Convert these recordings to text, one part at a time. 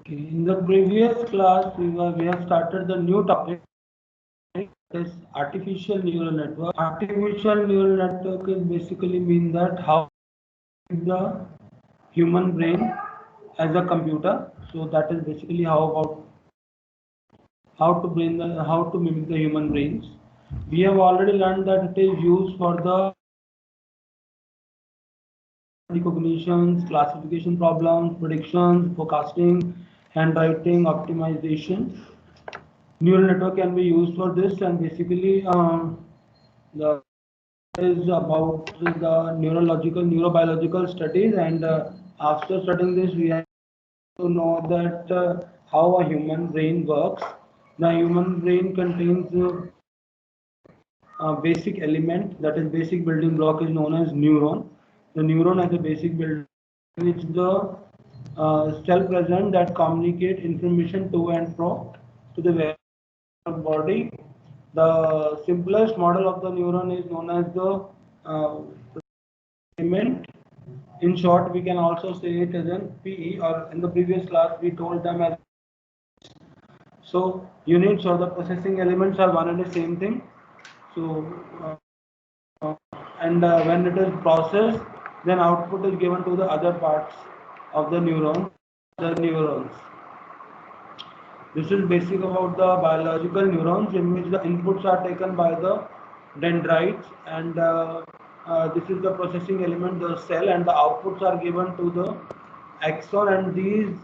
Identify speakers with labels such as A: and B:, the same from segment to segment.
A: In the previous class, we have started the new topic, is artificial neural network. Artificial neural network is basically mean that how the human brain as a computer. So that is basically how about how to mimic the human brains. We have already learned that it is used for the recognitions, classification problems, predictions, forecasting, handwriting, optimization. Neural network can be used for this, and basically the is about the neurological neurobiological studies, and after studying this we have to know that how a human brain works. The human brain contains a basic element, that is basic building block, is known as neuron. The neuron has a basic building which the cell present that communicate information to and fro to the body. The simplest model of the neuron is known as the element. In short, we can also say it as an PE, or in the previous class we told them as. So units or the processing elements are one and the same thing. So and when it is processed, then output is given to the other parts of the neuron, the neurons. This is basic about the biological neurons, in which the inputs are taken by the dendrites, and this is the processing element, the cell, and the outputs are given to the axon, and these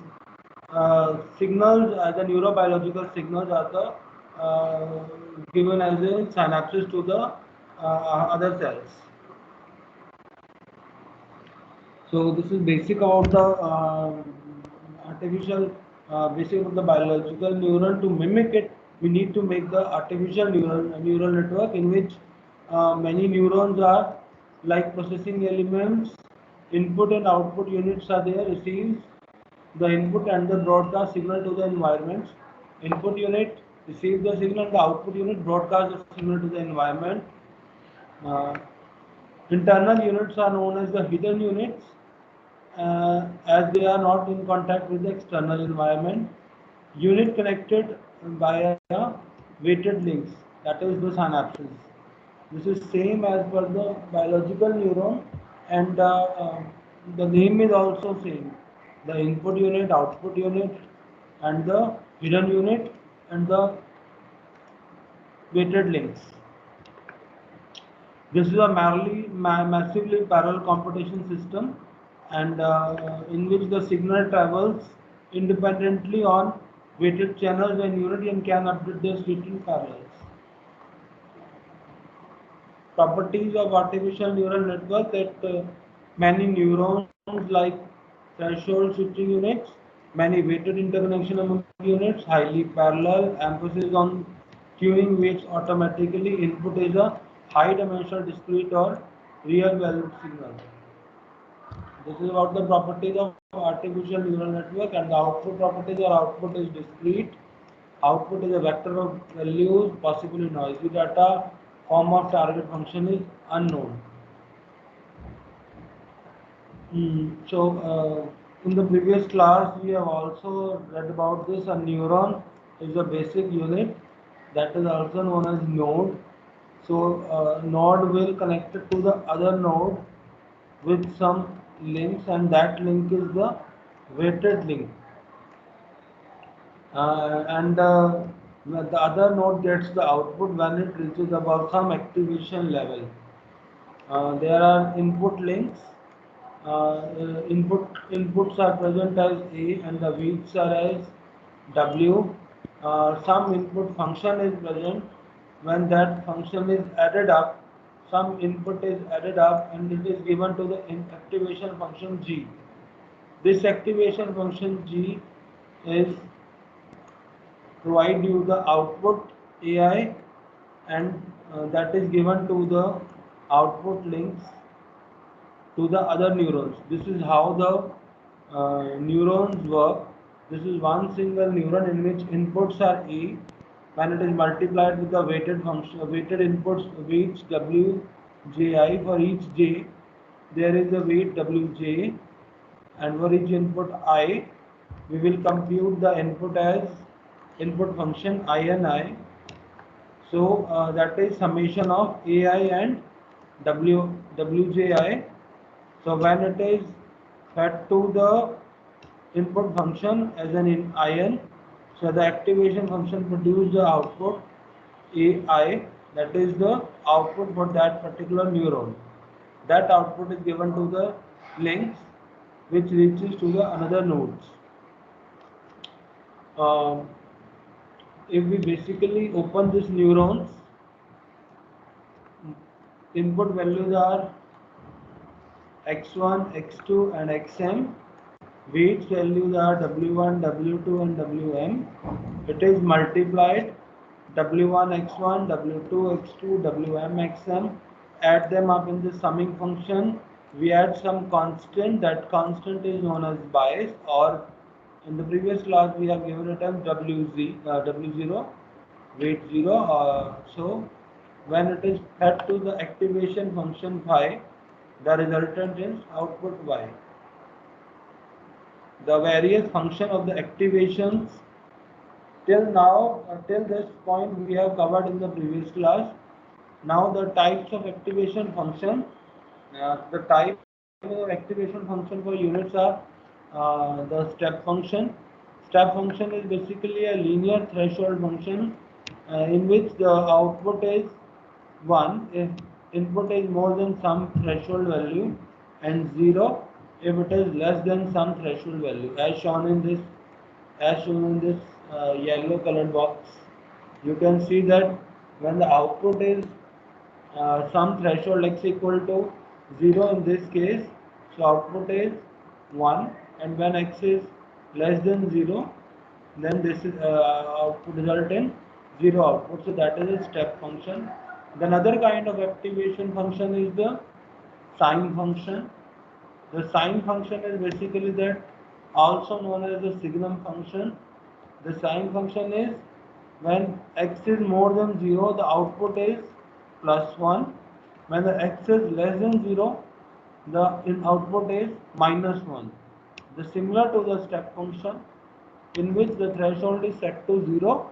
A: signals, the neurobiological signals, are the given as a synapses to the other cells. So this is basic about the artificial, basic of the biological neuron. To mimic it, we need to make the artificial neural network, in which many neurons are like processing elements. Input and output units are there, receives the input and the broadcast signal to the environment. Input unit receives the signal, the output unit broadcasts the signal to the environment. Uh, Internal units are known as the hidden units, as they are not in contact with the external environment. Unit connected via weighted links, that is the synapses. This is same as per the biological neuron, and the name is also same. The input unit, output unit, and the hidden unit, and the weighted links. This is a massively parallel computation system, and in which the signal travels independently on weighted channels and unity, and can update their state in parallels. Properties of artificial neural network, that many neurons like threshold switching units, many weighted interconnection among units, highly parallel, emphasis on tuning weights automatically, input is a high dimensional discrete or real valued signal. This is about the properties of artificial neural network, and the output properties are output is discrete. Output is a vector of values, possibly noisy data. Form of target function is unknown. In the previous class, we have also read about this. A neuron is a basic unit, that is also known as node. So, node will connect it to the other node with some links, and that link is the weighted link. And the other node gets the output when it reaches above some activation level. There are input links. Inputs are present as A, and the weights are as W. Some input function is present. When that function is added up, some input is added up, and it is given to the activation function G. This activation function G is provide you the output AI, and that is given to the output links to the other neurons. This is how the neurons work. This is one single neuron in which inputs are E. When it is multiplied with the weighted function, weighted inputs, weights WJI, for each J there is a weight WJ, and for each input I we will compute the input as input function ini. So that is summation of ai and wji. So when it is fed to the input function as an in, so the activation function produces the output ai, that is the output for that particular neuron. That output is given to the links which reaches to the another nodes. If we basically open these neurons, input values are x1, x2 and xm. Weights values are w1, w2 and wm. It is multiplied w1 x1, w2 x2, wm xm. Add them up in the summing function. We add some constant. That constant is known as bias, or in the previous class we have given it as w0, weight 0. So when it is fed to the activation function phi, the resultant is output y. The various function of the activations till now, till this point we have covered in the previous class. Now the types of activation function, the type of activation function for units are the step function. Step function is basically a linear threshold function in which the output is 1 if input is more than some threshold value, and 0 if it is less than some threshold value, as shown in this yellow colored box. You can see that when the output is some threshold x equal to 0 in this case, so output is 1, and when x is less than 0, then this is output result in 0 output. So that is a step function. Then another kind of activation function is the sine function. The sine function is basically that, also known as the signum function. The sine function is when x is more than 0, the output is +1. When the x is less than 0, the output is -1. The similar to the step function, in which the threshold is set to 0,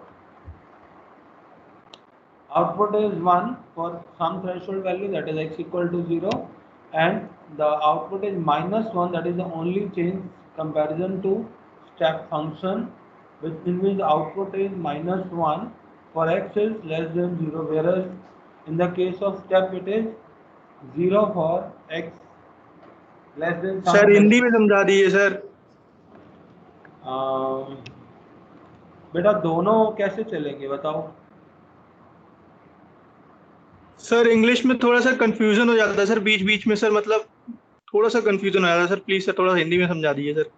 A: output is 1 for some threshold value, that is x equal to 0, and the output is -1, that is the only change comparison to step function, in which the output is -1 for x is less than 0, whereas in the case of step it is 0 for x less than some
B: sir Hindi
A: threshold.
B: में समझा दीजिए sir.
A: बेटा दोनों कैसे चलेंगे बताओ।
B: Sir English में थोड़ा सा कंफ्यूजन हो जाता है सर, बीच बीच में सर, मतलब थोड़ा सा कंफ्यूजन हो जाता है सर, प्लीज सर थोड़ा हिंदी में समझा दीजिए सर।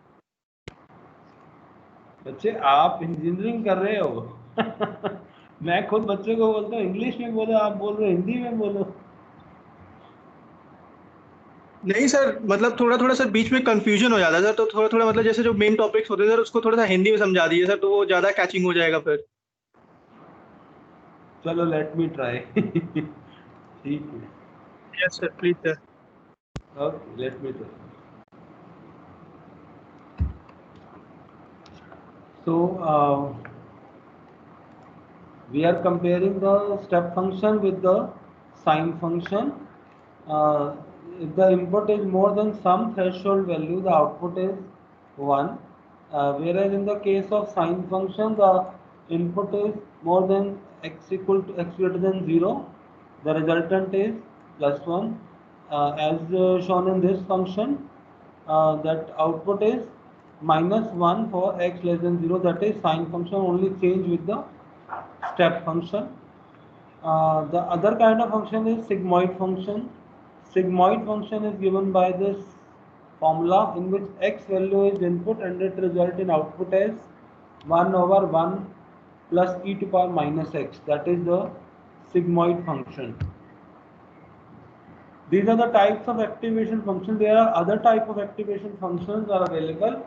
A: बच्चे आप इंजीनियरिंग कर रहे हो मैं खुद बच्चे को बोलता हूँ इंग्लिश में बोलो, आप बोल रहे हो हिंदी में बोलो।
B: नहीं सर, मतलब थोड़ा थोड़ा सर बीच में कंफ्यूजन हो जाता है सर, तो थोड़ा थोड़ा मतलब जैसे जो मेन टॉपिक्स होते हैं सर उसको थोड़ा सा हिंदी में समझा दीजिए सर, तो वो ज्यादा कैचिंग हो जाएगा फिर।
A: चलो लेट मी ट्राई ठीक है।
B: Yes sir, please sir.
A: Okay let me try. So we are comparing the step function with the sine function. If the input is more than some threshold value, the output is 1. Whereas in the case of sine function, the input is more than x equal to x greater than 0, the resultant is +1. As shown in this function, that output is -1 for x less than 0, that is sine function only change with the step function. The other kind of function is sigmoid function. Sigmoid function is given by this formula in which x value is input and it result in output as 1 over 1 plus e to power minus x, that is the sigmoid function. These are the types of activation functions. There are other type of activation functions are available.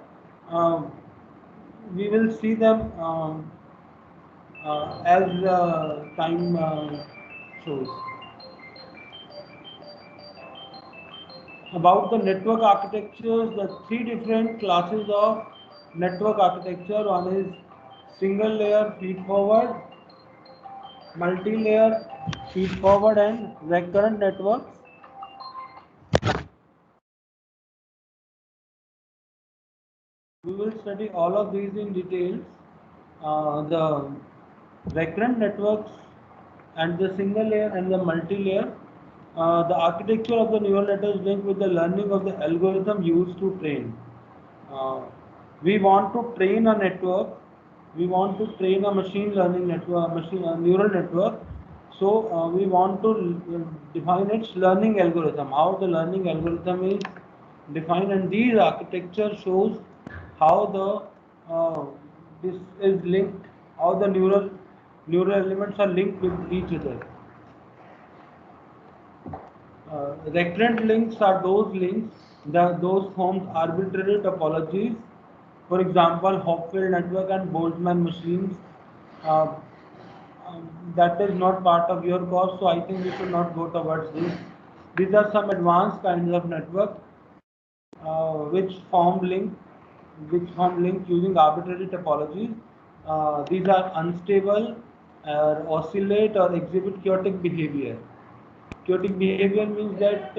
A: We will see them as time shows. About the network architectures, the three different classes of network architecture. One is single layer feed forward, multi-layer feed forward, and recurrent networks. We will study all of these in details. The recurrent networks and the single layer and the multi-layer. The architecture of the neural net is linked with the learning of the algorithm used to train. Uh, we want to train a network. We want to train a machine learning network, neural network. So we want to define its learning algorithm. How the learning algorithm is defined, and these architecture shows how the this is linked, how the neural elements are linked with each other. Recurrent links are those links that those forms arbitrary topologies. For example, Hopfield network and Boltzmann machines. Uh, that is not part of your course, so I think we should not go towards this. These are some advanced kinds of network which form link using arbitrary topologies. These are unstable, oscillate, or exhibit chaotic behavior. Chaotic behavior means that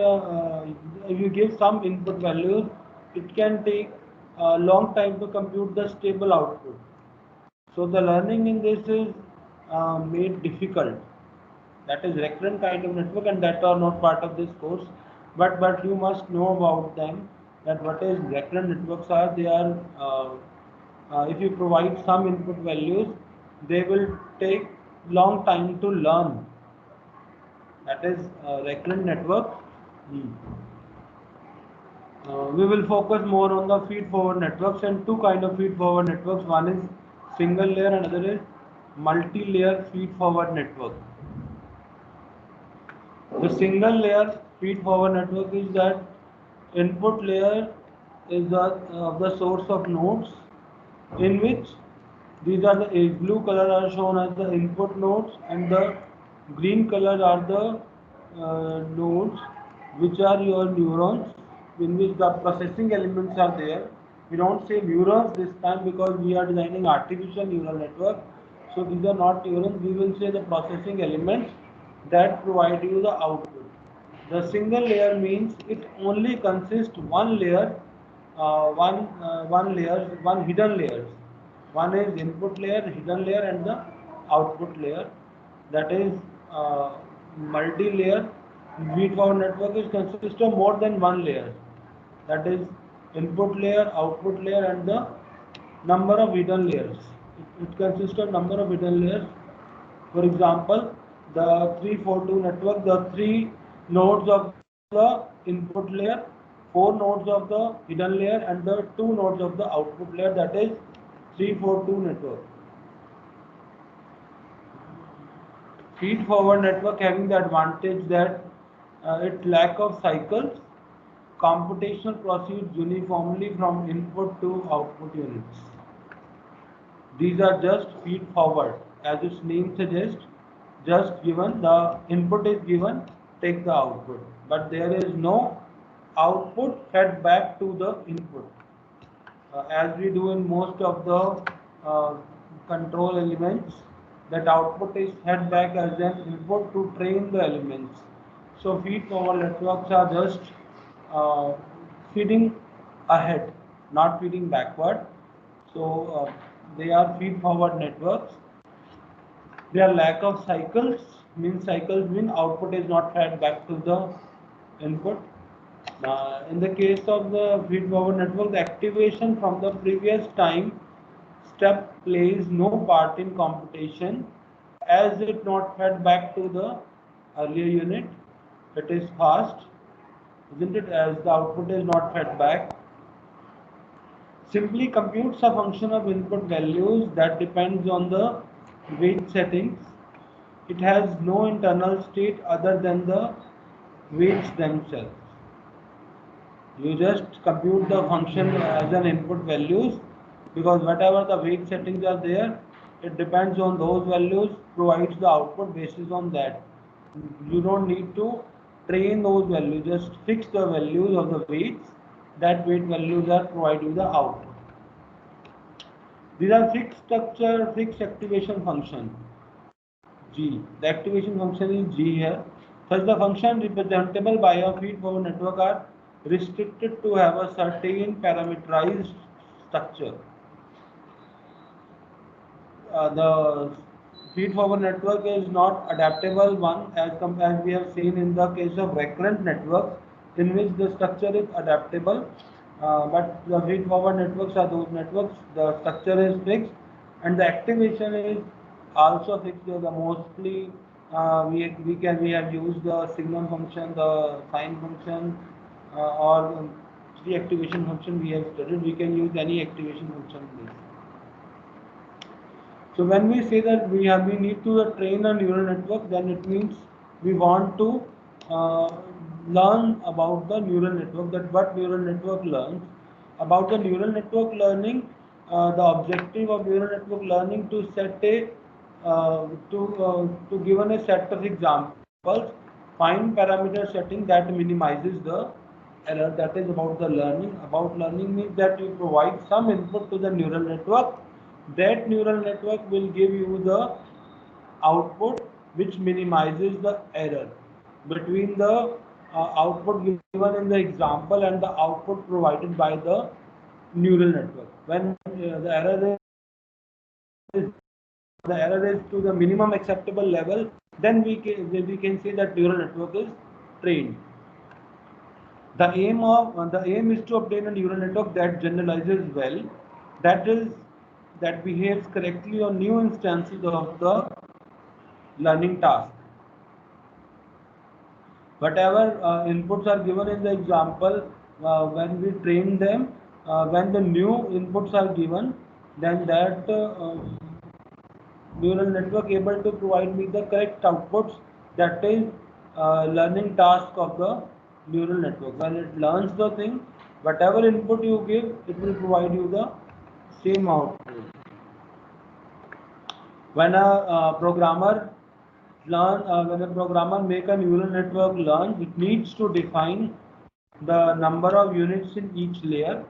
A: if you give some input values, it can take a long time to compute the stable output. So the learning in this is made difficult. That is recurrent kind of network, and that are not part of this course. But you must know about them. That what is recurrent networks are. They are if you provide some input values, they will take long time to learn. That is recurrent network. Hmm. We will focus more on the feed-forward networks, and two kind of feed-forward networks. One is single layer, and another is multi-layer feed-forward network. The single layer feed-forward network is that input layer is the source of nodes, in which these are the blue color are shown as the input nodes, and the green color are the nodes which are your neurons, in which the processing elements are there. We don't say neurons this time because we are designing artificial neural network. So these are not neurons. We will say the processing elements that provide you the output. The single layer means it only consists one layer, one hidden layers. One is input layer, hidden layer, and the output layer. That is multi-layer. Feed-forward network is consist of more than one layer. That is input layer, output layer, and the number of hidden layers. It consists of number of hidden layers. For example, the 342 network, the 3 nodes of the input layer, 4 nodes of the hidden layer, and the 2 nodes of the output layer. That is 342 network. Feed forward network having the advantage that it lack of cycles. Computation proceeds uniformly from input to output units. These are just feed forward, as its name suggests. Just given the input is given, take the output, but there is no output fed back to the input, as we do in most of the control elements. That output is fed back as an input to train the elements. So feed forward networks are just uh, feeding ahead, not feeding backward. So they are feed forward networks. Their lack of cycles mean output is not fed back to the input. In the case of the feed-forward network, the activation from the previous time step plays no part in computation, as it not fed back to the earlier unit. It is fast, isn't it? As the output is not fed back. Simply computes a function of input values that depends on the weight settings. It has no internal state other than the weights themselves. You just compute the function as an input values, because whatever the weight settings are there, it depends on those values, provides the output basis on that. You don't need to train those values, just fix the values of the weights. That weight values are provide you the output. These are fixed structure, fixed activation function. G. The activation function is G here. Thus, the function representable by a feed-forward network are restricted to have a certain parameterized structure. The feed-forward network is not adaptable one as we have seen in the case of recurrent networks, in which the structure is adaptable. But the feed-forward networks are those networks, the structure is fixed and the activation is also fixed. The mostly we have used the signal function, the sign function, or the activation function we have studied. We can use any activation function in this. So when we say that we need to train a neural network, then it means we want to learn about the neural network, that what neural network learns. About the neural network learning, the objective of neural network learning to set a to given a set of examples, find parameter setting that minimizes the error. That is about the learning. About learning means that you provide some input to the neural network. That neural network will give you the output which minimizes the error between the output given in the example and the output provided by the neural network. When the error is to the minimum acceptable level, then we can say that neural network is trained. The aim is to obtain a neural network that generalizes well, that behaves correctly on new instances of the learning task. Whatever inputs are given in the example, when we train them, when the new inputs are given, then that neural network able to provide me the correct outputs. That is learning task of the neural network. When it learns the thing, whatever input you give, it will provide you the same output. When a programmer make a neural network learn, it needs to define the number of units in each layer.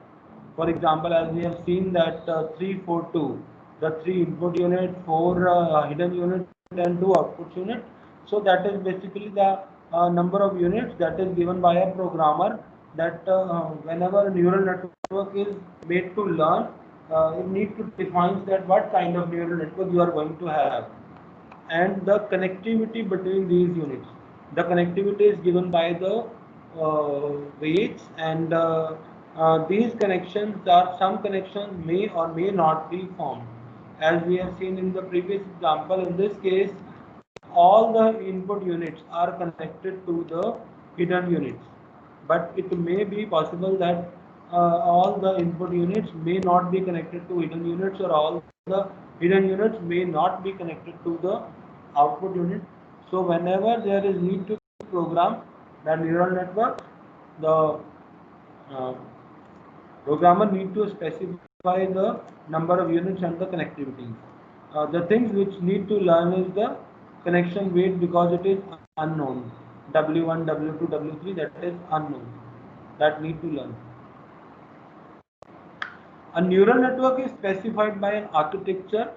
A: For example, as we have seen that 3, 4, 2, the 3 input unit, 4 hidden unit and 2 output unit. So that is basically the number of units that is given by a programmer, that whenever a neural network is made to learn, it needs to define that what kind of neural network you are going to have, and the connectivity between these units. The connectivity is given by the weights, and these connections are, some connections may or may not be formed. As we have seen in the previous example, in this case, all the input units are connected to the hidden units, but it may be possible that all the input units may not be connected to hidden units, or all the hidden units may not be connected to the output unit. So whenever there is need to program the neural network, the programmer need to specify the number of units and the connectivity. The things which need to learn is the connection weight, because it is unknown. W1, W2, W3, that is unknown. That need to learn. A neural network is specified by an architecture,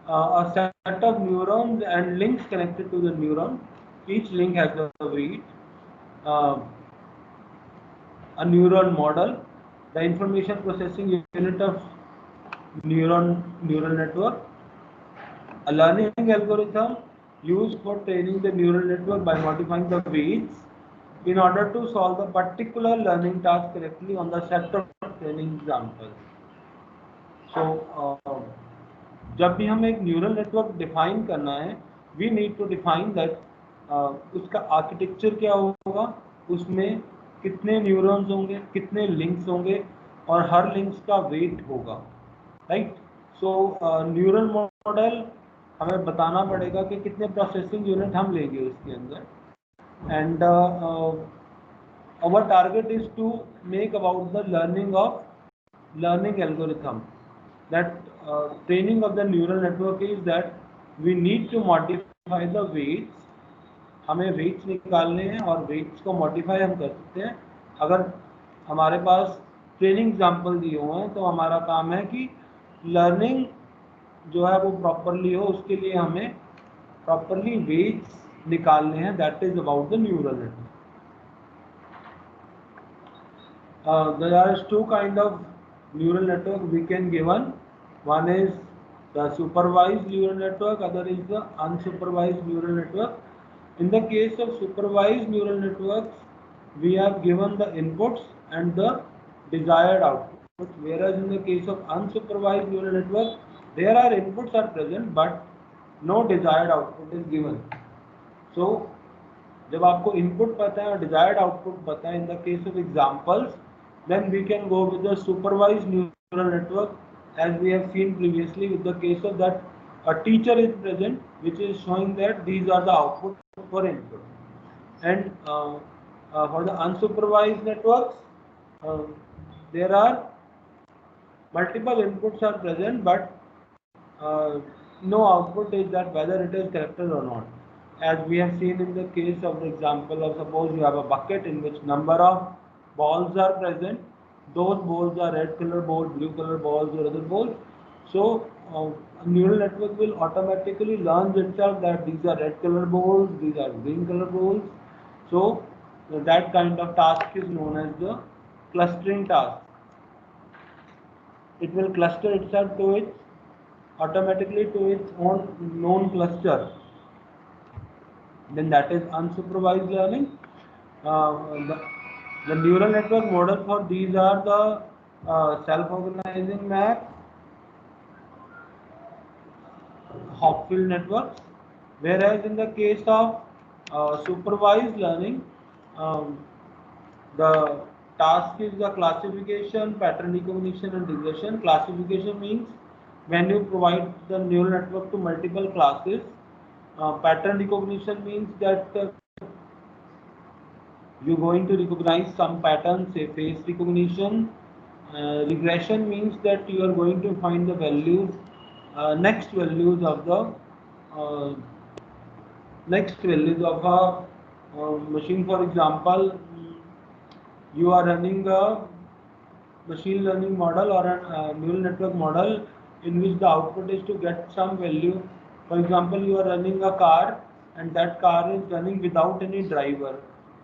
A: a set of neurons and links connected to the neuron. Each link has a weight. A neuron model, the information processing unit of neural network. A learning algorithm used for training the neural network by modifying the weights in order to solve a particular learning task correctly on the set of training examples. So जब भी हम एक neural network define करना है, we need to define that उसका architecture क्या होगा, उसमें कितने न्यूरॉन्स होंगे, कितने लिंक्स होंगे, और हर लिंक्स का वेट होगा, राइट. सो न्यूरल मॉडल हमें बताना पड़ेगा कि कितने प्रोसेसिंग यूनिट हम लेंगे उसके अंदर, and our target is to make about the learning algorithm. That training of the neural network is that we need to modify the weights. हमें weights निकालने हैं और weights को modify हम कर सकते हैं. अगर हमारे पास ट्रेनिंग एग्जाम्पल दिए हुए हैं तो हमारा काम है कि लर्निंग जो है वो प्रॉपरली हो, उसके लिए हमें प्रॉपरली वेट्स निकालने हैं. That is about the neural network. There are two kind of neural network we can given. One is the supervised neural network, other is the unsupervised neural network. In the case of supervised neural networks, we have given the inputs and the desired outputs, whereas in the case of unsupervised neural network, there are inputs are present but no desired output is given. So जब आपको input पता है और desired output पता है, in the case of examples, then we can go with the supervised neural network, as we have seen previously with the case of that a teacher is present which is showing that these are the output for input. And for the unsupervised networks, there are multiple inputs are present but no output is that whether it is corrected or not. As we have seen in the case of the example of, suppose you have a bucket in which number of balls are present. Those balls are red color balls, blue color balls, or other balls. So a neural network will automatically learn itself that these are red color balls, these are green color balls. So that kind of task is known as the clustering task. It will cluster itself to its automatically to its own known cluster. Then that is unsupervised learning. The neural network model for these are the self-organizing maps, Hopfield networks, whereas in the case of supervised learning, the task is the classification, pattern recognition and regression. Classification means when you provide the neural network to multiple classes. Pattern recognition means that you're going to recognize some patterns, say face recognition. Regression means that you are going to find the values, next values of the machine. For example, you are running a machine learning model or a neural network model in which the output is to get some value. For example, you are running a car and that car is running without any driver.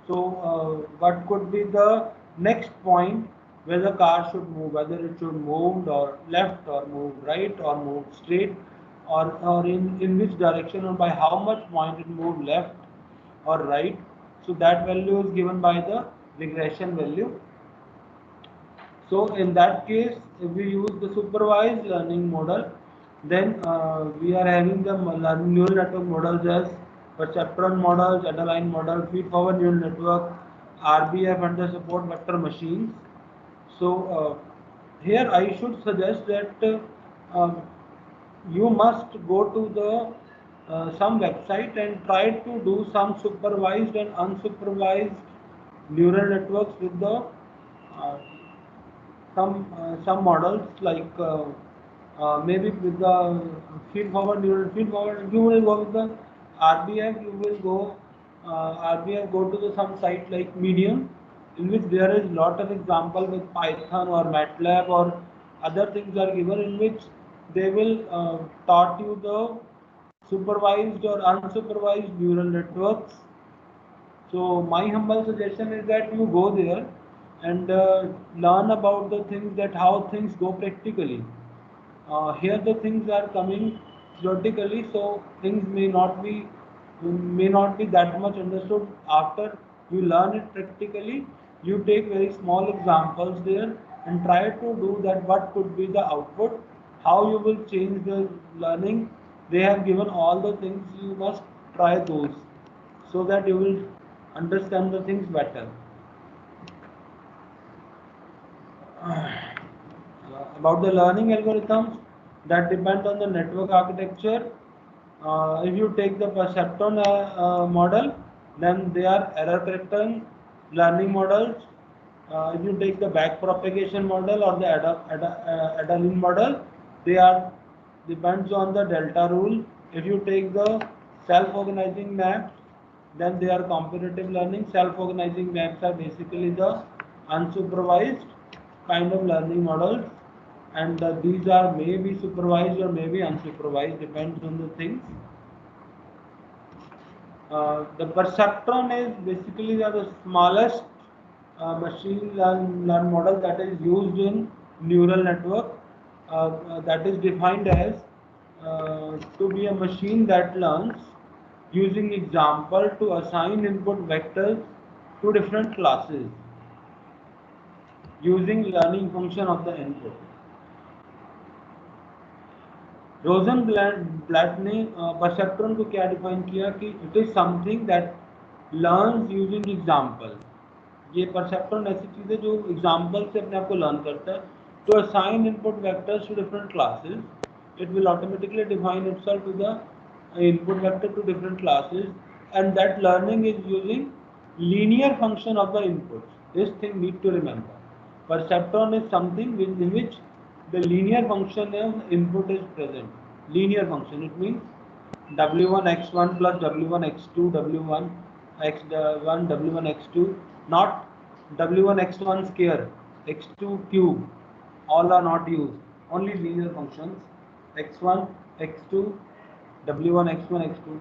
A: So what could be the next point where the car should move, whether it should move or left or move right or move straight, or in which direction or by how much point it move left or right. So that value is given by the regression value. So in that case, if we use the supervised learning model, then we are having the neural network models as perceptron models, Adaline model, feed-forward neural network, RBF, and the support vector machines. So here I should suggest that you must go to the some website and try to do some supervised and unsupervised neural networks with the some models like maybe with the feed forward you will go with the RBF. You will go RBF, go to the some site like Medium, in which there is lot of example with Python or MATLAB or other things are given, in which they will taught you the supervised or unsupervised neural networks. So my humble suggestion is that you go there and learn about the things, that how things go practically. Here the things are coming theoretically, so things may not be that much understood. After you learn it practically, you take very small examples there and try to do that. What could be the output? How you will change the learning? They have given all the things. You must try those so that you will understand the things better. About the learning algorithms, that depend on the network architecture. If you take the perceptron model, then they are error correcting learning models. If you take the back propagation model or the Adaline model, they are depends on the delta rule. If you take the self-organizing maps, then they are comparative learning. Self-organizing maps are basically the unsupervised kind of learning models. and these are may be supervised or may be unsupervised, depends on the things. The perceptron is basically the smallest machine learn model that is used in neural network. That is defined as to be a machine that learns using example to assign input vectors to different classes using learning function of the input. रोजनब्लैट ने perceptron को क्या define किया कि it is something that learns using example. ये perceptron ऐसी चीज है जो एग्जांपल से अपने आप को लर्न करता है. To assign input vectors to different classes, it will automatically define itself to the input vector to different classes, and that learning is using linear function of the inputs. This thing need to remember. Perceptron is something in which the linear function of input is present. Linear function, it means w1 x1 plus w1 x2 w1 x1 w1 x2, not w1 x1 square x2 cube. All are not used, only linear functions x1 x2 w1 x1 x2.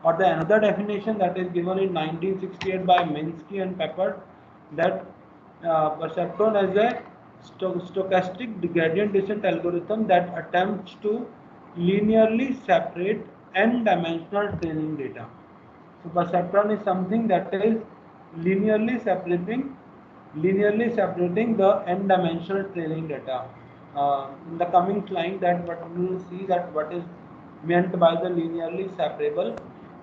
A: Or the another definition that is given in 1968 by Minsky and Pepper, that perceptron as a stochastic gradient descent algorithm that attempts to linearly separate n-dimensional training data. So perceptron is something that is linearly separating the n-dimensional training data. In the coming slide, that what we will see that what is meant by the linearly separable.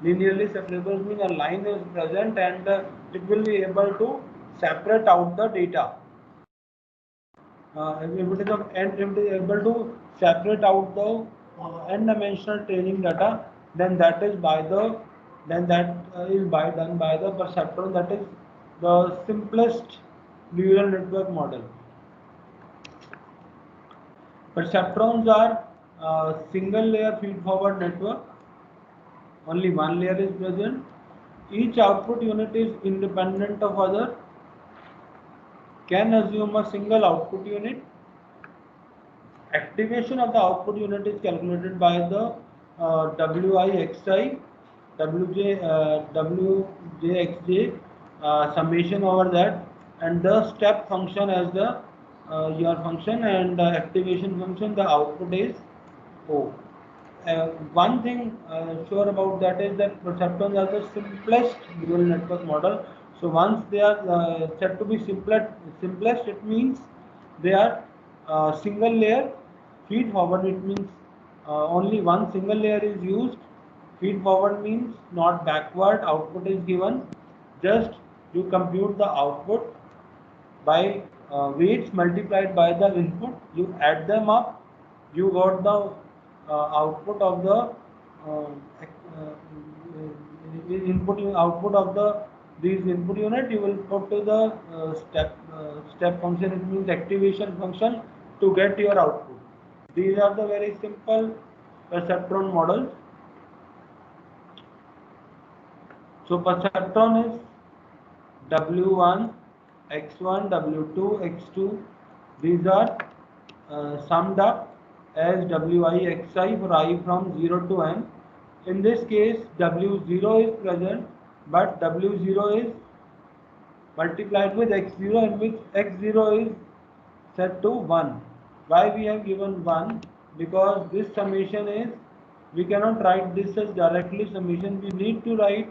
A: Linearly separable means a line is present and it will be able to separate out the data. If it is able to separate out the n-dimensional training data, then that is done by the perceptron. That is the simplest neural network model. Perceptrons are single layer feed forward network. Only one layer is present. Each output unit is independent of other. Can assume a single output unit. Activation of the output unit is calculated by the WIXI, WJXJ summation over that, and the step function as the your function, and the activation function, the output is O. One thing sure about that is that perceptrons are the simplest neural network model. So once they are said to be simplest, it means they are single layer feed forward. It means only one single layer is used. Feed forward means not backward. Output is given. Just you compute the output by weights multiplied by the input. You add them up. You got the output of the output of these input unit. You will put to the step function. It means activation function to get your output. These are the very simple perceptron models. So perceptron is W1 x1 W2 x2. These are summed up as WIXI for I from 0 to n. In this case, W0 is present, but W0 is multiplied with x0, in which x0 is set to 1. Why we have given 1? Because this summation is, we cannot write this as directly summation. We need to write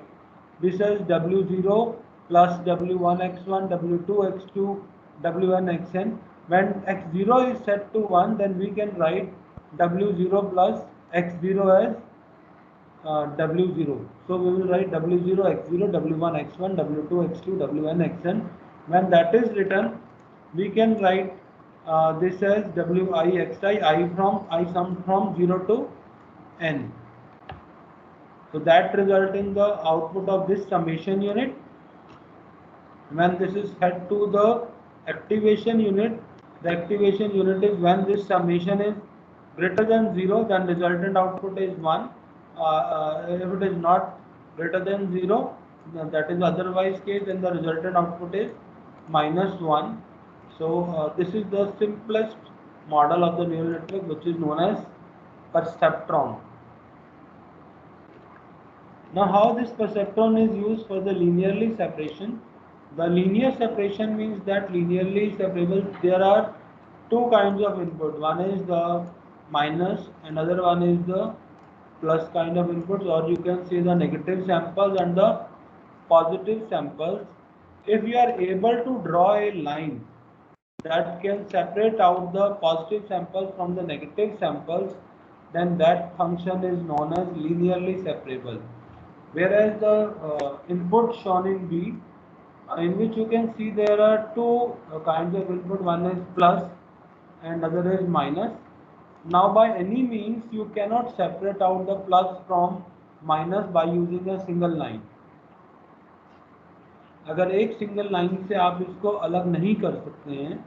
A: this as W0 plus W1 x1, W2 x2, Wn xn. When x0 is set to 1, then we can write W0 plus x0 as W0. So we will write W0 x0, W1 x1, W2 x2, Wn xn. When that is written, we can write this as WIXI, I sum from 0 to n. So that result in the output of this summation unit. When this is fed to the activation unit, the activation unit is when this summation is greater than 0, then resultant output is 1. If it is not greater than 0, then that is otherwise case, then the resultant output is -1. So this is the simplest model of the neural network, which is known as perceptron. Now, how this perceptron is used for the linearly separation? The linear separation means that linearly separable, there are two kinds of input. One is the minus, another one is the plus kind of inputs, or you can say the negative samples and the positive samples. If you are able to draw a line that can separate out the positive samples from the negative samples, then that function is known as linearly separable. Whereas the input shown in B, in which you can see there are two kinds of input, one is plus and other is minus. Now by any means you cannot separate out the plus from minus by using a single line. अगर एक single line से आप इसको अलग नहीं कर सकते हैं,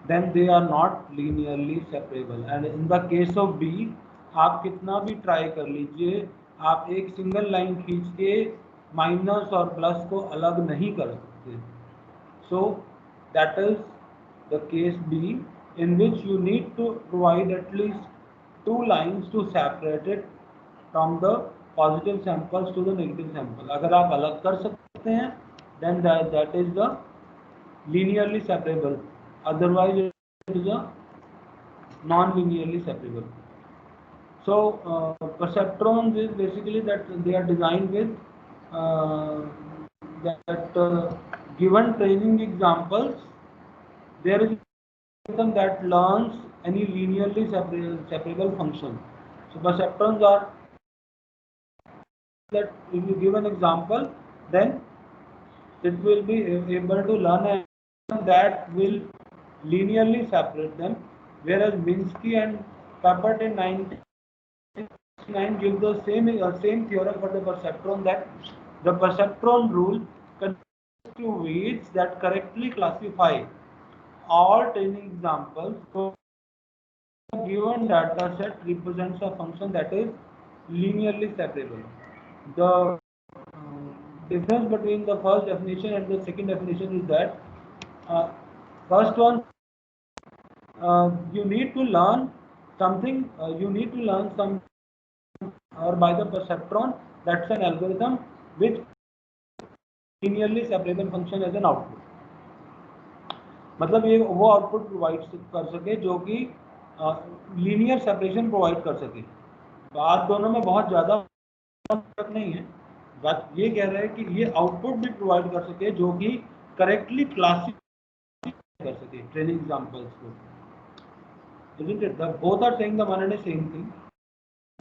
A: then they are not linearly separable. And in the case of B, आप कितना भी ट्राई कर लीजिए, आप एक सिंगल लाइन खींच के माइनस और प्लस को अलग नहीं कर सकते. So that is the case B, in which you need to provide at least two lines to separate it from the positive samples to the negative sample. अगर आप अलग कर सकते हैं, then that is the linearly separable. Otherwise, it is a non-linearly separable. So perceptrons is basically that they are designed with given training examples, there is a system that learns any linearly separable function. So perceptrons are that if you give an example, then it will be able to learn a function that will linearly separate them. Whereas Minsky and Papert in 1969 give the same theorem for the perceptron, that the perceptron rule consists of weights that correctly classify all training examples. So a given data set represents a function that is linearly separable. The difference between the first definition and the second definition is that first one, you need to learn something, or by the perceptron, that's an algorithm which linearly separable function as an output. मतलब ये वो output provide कर सके जो कि linear separation provide कर सके. बात दोनों में बहुत ज़्यादा फर्क नहीं है. बात ये कह रहा है कि ये आउटपुट भी प्रोवाइड कर सके जो कि करेक्टली क्लासिफाई कर सके ट्रेनिंग एग्जांपल्स को. Isn't it? Both are saying the one and the same thing.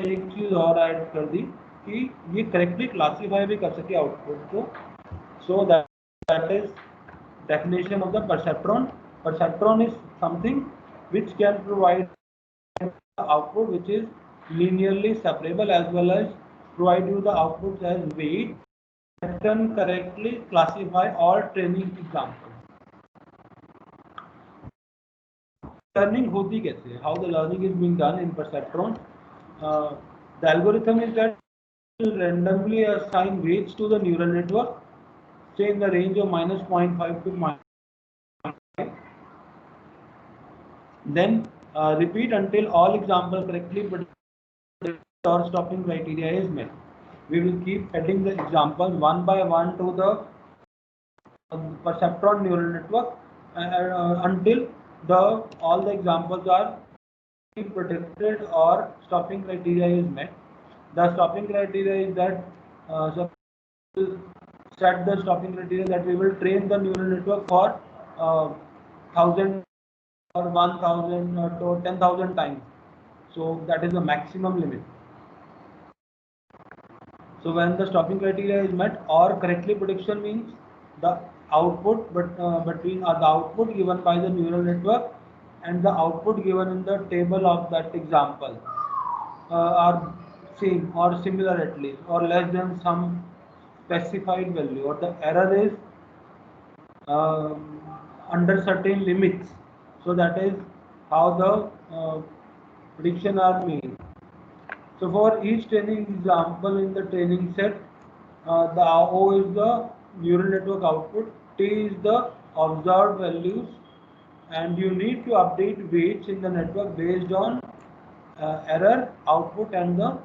A: एक चीज और ऐड कर दी कि ये करेक्टली क्लासीफाई भी कर सके आउटपुट को. So that is definition of the perceptron. Perceptron is something which can provide output which is linearly separable, as well as provide you the outputs as weight that can correctly classify all training examples. Learning होती कैसे है? How the learning is being done in perceptron? The algorithm is that will randomly assign weights to the neural network, say in the range of -0.5 to -5. Then repeat until all examples correctly predicted or stopping criteria is met. We will keep adding the examples one by one to the perceptron neural network until all the examples are predicted or stopping criteria is met. The stopping criteria is that set the stopping criteria that we will train the neural network for 1000 or 1000 or 10,000 times. So that is the maximum limit. So when the stopping criteria is met, or correctly prediction means the output between the output given by the neural network and the output given in the table of that example are same or similar at least, or less than some specified value, or the error is under certain limits. So that is how the prediction are made. So for each training example in the training set, the O is the neural network output, T is the observed values, and you need to update weights in the network based on error output and the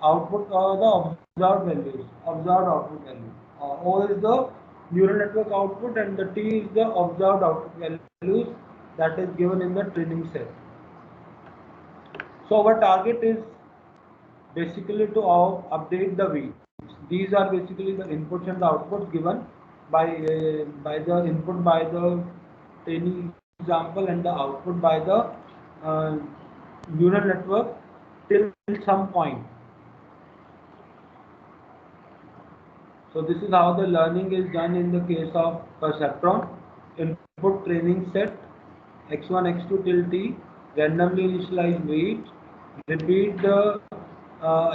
A: output or the observed values, observed output value. O is the neural network output and the T is the observed output values that is given in the training set. So our target is basically to update the weights. These are basically the inputs and the outputs given by the input by the training example and the output by the neural network till some point. So this is how the learning is done in the case of perceptron. Input training set x1 x2 till t, randomly initialize weight, repeat the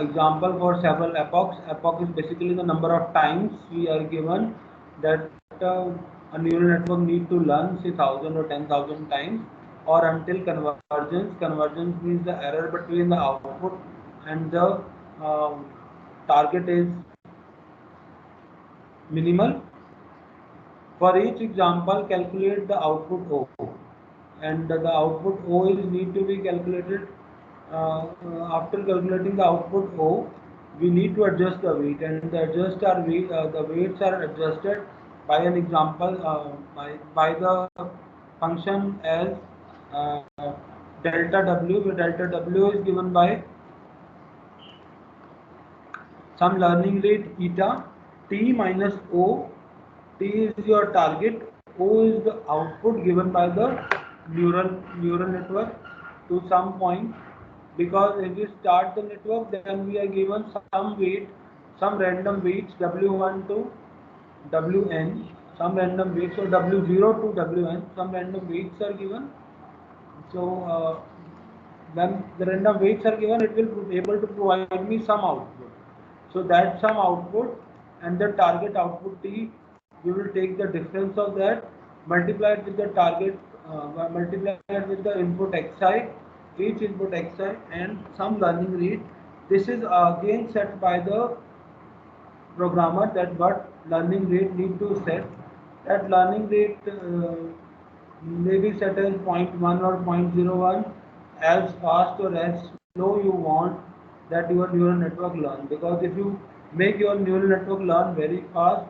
A: example for several epochs. Epoch is basically the number of times we are given that a neural network need to learn, say 1000 or 10,000 times, or until convergence. Convergence means the error between the output and the target is minimal. For each example, calculate the output O, and the output O is need to be calculated. After calculating the output O, we need to adjust the weight, and the weights are adjusted by an example by the function as delta W, where delta W is given by some learning rate eta, T minus O. T is your target, O is the output given by the neural network to some point. Because if we start the network, then we are given some weight, some random weights W1 to Wn, some random weights, so W0 to Wn, some random weights are given. So when the random weights are given, it will be able to provide me some output. So that some output and the target output T, we will take the difference of that, multiply it with the target, multiply it with the input xi, each input xi, and some learning rate. This is again set by the programmer, that what learning rate need to set. That learning rate may be set as 0.1 or 0.01, as fast or as slow you want that your neural network learn. Because if you make your neural network learn very fast,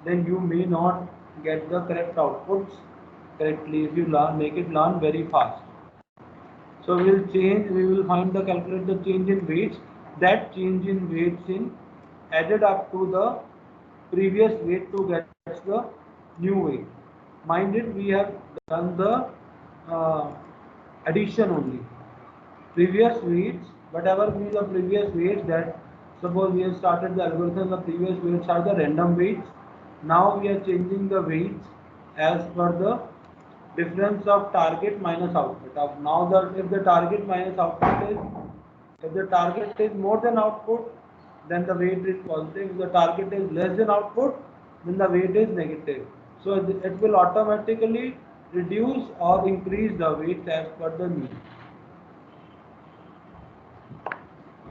A: then you may not get the correct outputs correctly if you make it learn very fast. So we will find the calculate the change in weights. That change in weights in added up to the previous weight to get the new weight. Mind it, we have done the addition only. Previous weights, whatever be the previous weights, that suppose we have started the algorithm, the previous weights are the random weights. Now we are changing the weights as per the difference of target minus output. Now if the target minus output is, if the target is more than output, then the weight is positive. If the target is less than output, then the weight is negative. So it will automatically reduce or increase the weight as per the need.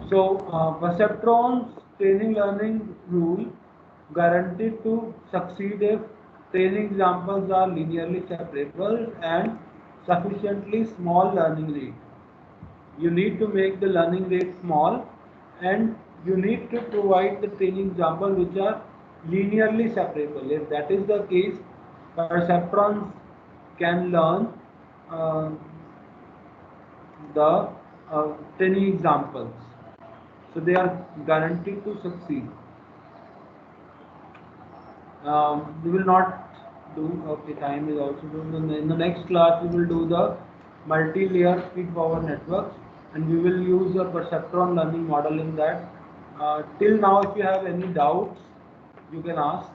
A: So perceptron's training learning rule guaranteed to succeed if training examples are linearly separable and sufficiently small learning rate. You need to make the learning rate small, and you need to provide the training example which are linearly separable. If that is the case, perceptrons can learn the training examples. So they are guaranteed to succeed. We will not do, okay, time is also done. In the next class, we will do the multi-layer feed-forward networks, and we will use the perceptron learning model in that. Till now, if you have any doubts, you can ask.